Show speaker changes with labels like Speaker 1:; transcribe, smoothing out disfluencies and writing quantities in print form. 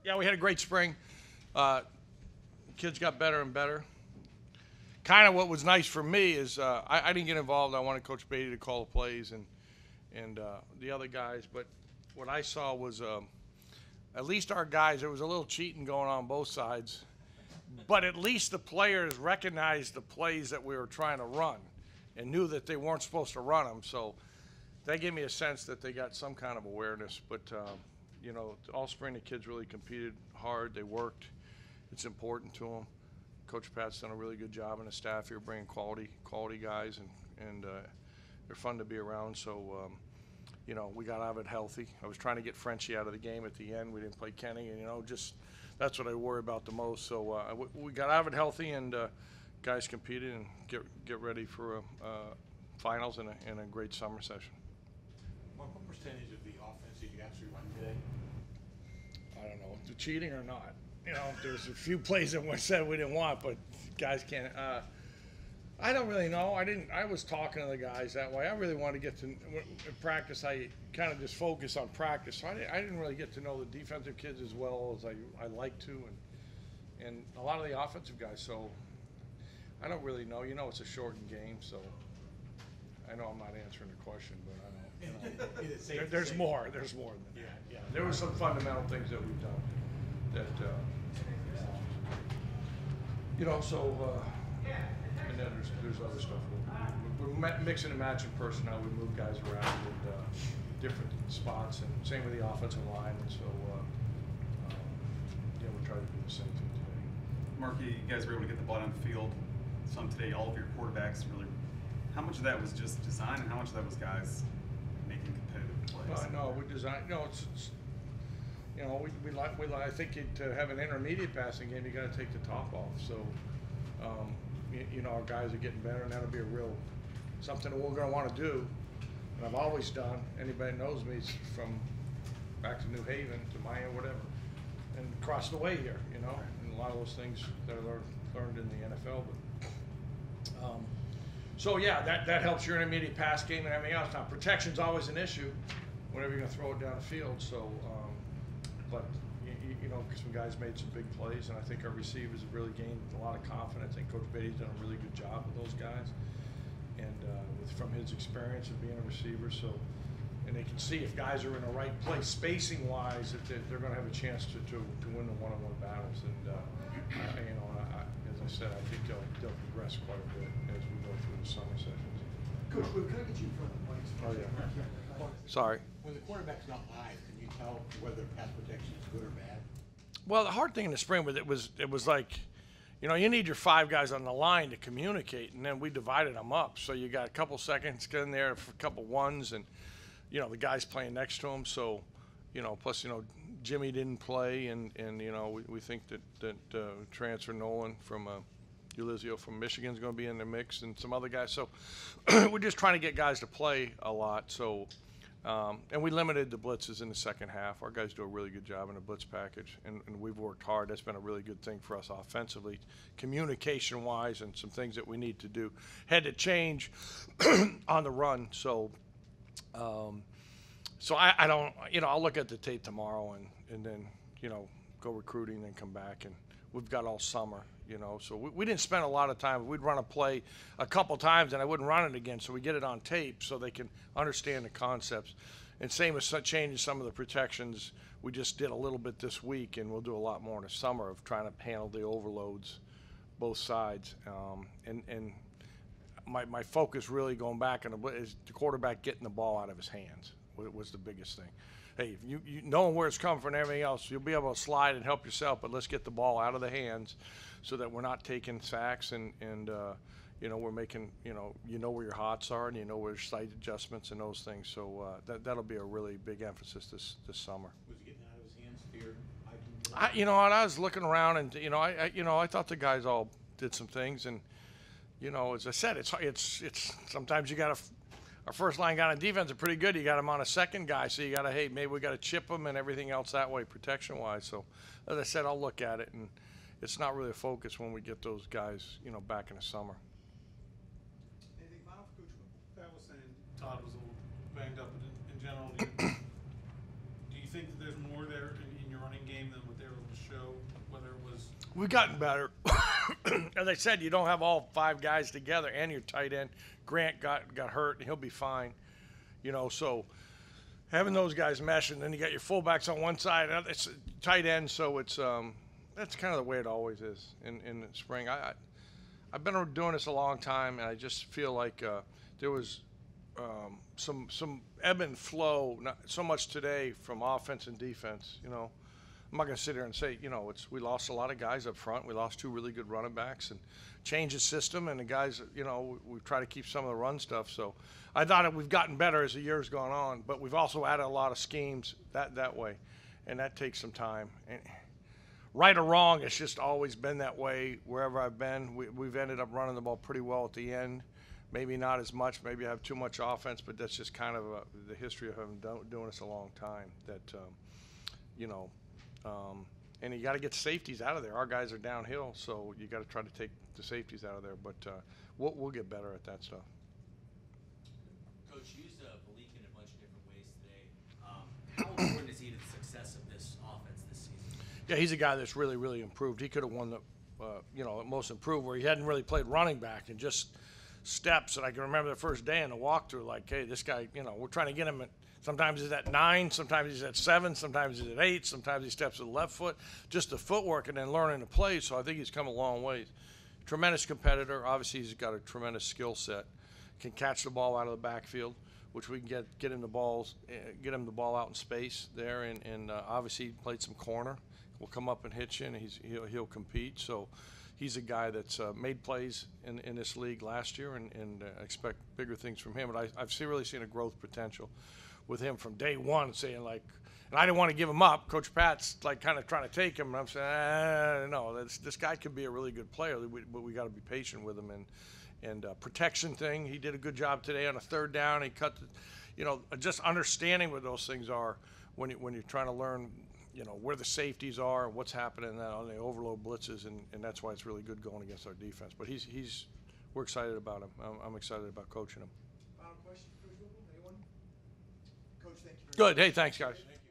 Speaker 1: Yeah, we had a great spring. Kids got better and better. Kind of what was nice for me is I didn't get involved. I wanted Coach Beatty to call the plays and the other guys. But what I saw was at least our guys, there was a little cheating going on both sides. But at least the players recognized the plays that we were trying to run and knew that they weren't supposed to run them. So that gave me a sense that they got some kind of awareness. But, you know, all spring the kids really competed hard. They worked. It's important to them. Coach Pat's done a really good job, and the staff here bringing quality guys, and they're fun to be around. So, you know, we got out of it healthy. I was trying to get Frenchie out of the game at the end. We didn't play Kenny, and, you know, just that's what I worry about the most. So we got out of it healthy, and guys competed and get ready for finals and a great summer session.
Speaker 2: Mark, what percentage of the offense did you actually run today?
Speaker 1: I don't know, cheating or not. You know, there's a few plays that we said we didn't want, but guys can't. I don't really know. I was talking to the guys that way. I really wanted to get to in practice. I kind of just focus on practice. So I didn't really get to know the defensive kids as well as I like to, and a lot of the offensive guys. So I don't really know. You know, it's a shortened game, so I know I'm not answering the question, but I don't. You know, there's more. There's more than that. Yeah. There were some fundamental things that we've done that. You know, so, and then there's other stuff. We're mixing and matching personnel. We move guys around in different spots, and same with the offensive line. And so, yeah, we'll try to do the same thing today.
Speaker 3: Mark, you guys were able to get the ball on the field some today. All of your quarterbacks really. How much of that was just design, and how much of that was guys making competitive plays?
Speaker 1: No, we designed. You know, it's you know, we like. I think to have an intermediate passing game, you got to take the top off. So, you know, our guys are getting better, and that'll be a real something that we're going to want to do. And I've always done. Anybody knows me from back to New Haven to Miami, whatever, and across the way here. You know, and a lot of those things that I learned in the NFL. But so yeah, that helps your intermediate pass game and everything else. Now protection's always an issue whenever you're going to throw it down the field. So. But, you know, some guys made some big plays, and I think our receivers have really gained a lot of confidence. I think Coach Beatty's done a really good job with those guys, and from his experience of being a receiver. So, and they can see if guys are in the right place, spacing-wise, that they're going to have a chance to win the one-on-one battles. And, you know, as I said, I think they'll progress quite a bit as we go through the summer sessions.
Speaker 2: Coach, can I get you in front of the mics?
Speaker 1: Oh, yeah. Sorry.
Speaker 2: When the quarterback's not live, can you tell whether pass protection is good or bad?
Speaker 1: Well, the hard thing in the spring was it was like, you know, you need your 5 guys on the line to communicate, and then we divided them up. So you got a couple seconds in there for a couple ones, and, you know, the guys playing next to him. So, you know, plus, you know, Jimmy didn't play, and you know, we think that transfer Nolan from Ulizio from Michigan is going to be in the mix, and some other guys. So we're just trying to get guys to play a lot. So. And we limited the blitzes in the second half. Our guys do a really good job in the blitz package, and we've worked hard. That's been a really good thing for us offensively, communication-wise, and some things that we need to do. Had to change on the run, so I don't, you know, I'll look at the tape tomorrow and then, you know, go recruiting and come back, and we've got all summer. You know, so we didn't spend a lot of time. We'd run a play a couple times, and I wouldn't run it again. So we get it on tape so they can understand the concepts. And same with changing some of the protections. We just did a little bit this week, and we'll do a lot more in the summer of trying to handle the overloads, both sides. And my focus really going back on is the quarterback getting the ball out of his hands was the biggest thing. Hey, you knowing where it's coming from and everything else, you'll be able to slide and help yourself, but let's get the ball out of the hands so that we're not taking sacks and you know, we're making, you know where your hots are, and you know where your sight adjustments and those things. So that'll be a really big emphasis this summer.
Speaker 2: Was he getting out of his hands, feared?
Speaker 1: You know, I was looking around, and you know, I thought the guys all did some things, and you know, as I said, it's sometimes you got to. Our first line guy on defense are pretty good. You got him on a second guy, so you got to, hey, maybe we got to chip him and everything else that way, protection-wise. So, as I said, I'll look at it, and it's not really a focus when we get those guys, you know, back in the summer.
Speaker 4: Anything final for Coach Whipple? Pat was saying Todd was a little banged up, but in general, do you think that there's more there in your running game than what they were
Speaker 1: We've gotten better. As I said, you don't have all 5 guys together, and your tight end Grant got hurt, and he'll be fine. You know, so having those guys mesh, and then you got your fullbacks on one side, and it's tight end, so it's that's kind of the way it always is in the spring. I've been doing this a long time, and I just feel like there was some ebb and flow, not so much today from offense and defense. You know, I'm not going to sit here and say, you know, we lost a lot of guys up front. We lost 2 really good running backs and changed the system, and the guys, you know, we try to keep some of the run stuff. So I thought we've gotten better as the year's gone on, but we've also added a lot of schemes that way, and that takes some time. And right or wrong, it's just always been that way wherever I've been. We've ended up running the ball pretty well at the end. Maybe not as much. Maybe I have too much offense, but that's just kind of the history of having doing this a long time. That you know, and you got to get safeties out of there. Our guys are downhill, so you got to try to take the safeties out of there. But we'll get better at that stuff.
Speaker 5: Coach, you used Malik in a bunch of different ways today. How important is he to the success of this offense this season?
Speaker 1: Yeah, he's a guy that's really, really improved. He could have won the, you know, most improved, where he hadn't really played running back and just steps. And I can remember the first day in the walkthrough, like, hey, this guy, you know, we're trying to get him at, sometimes he's at 9, sometimes he's at 7, sometimes he's at 8, sometimes he steps with the left foot, just the footwork and then learning to play. So I think he's come a long way. Tremendous competitor. Obviously, he's got a tremendous skill set. Can catch the ball out of the backfield, which we can get him the balls, get him the ball out in space there, and obviously he played some corner. Will come up and hit you, and he'll compete. So he's a guy that's made plays in this league last year, and expect bigger things from him. But I've really seen a growth potential with him from day one, saying like, and I didn't want to give him up. Coach Pat's like kind of trying to take him, and I'm saying, no, this guy could be a really good player, but we got to be patient with him. And protection thing, he did a good job today on a 3rd down. He cut, you know, just understanding what those things are when you're trying to learn, you know, where the safeties are and what's happening on the overload blitzes, and that's why it's really good going against our defense. But we're excited about him. I'm excited about coaching him.
Speaker 6: Final question, Coach Whipple, anyone? Coach, thank you very much.
Speaker 1: Good. Hey, thanks, guys.
Speaker 2: Thank you.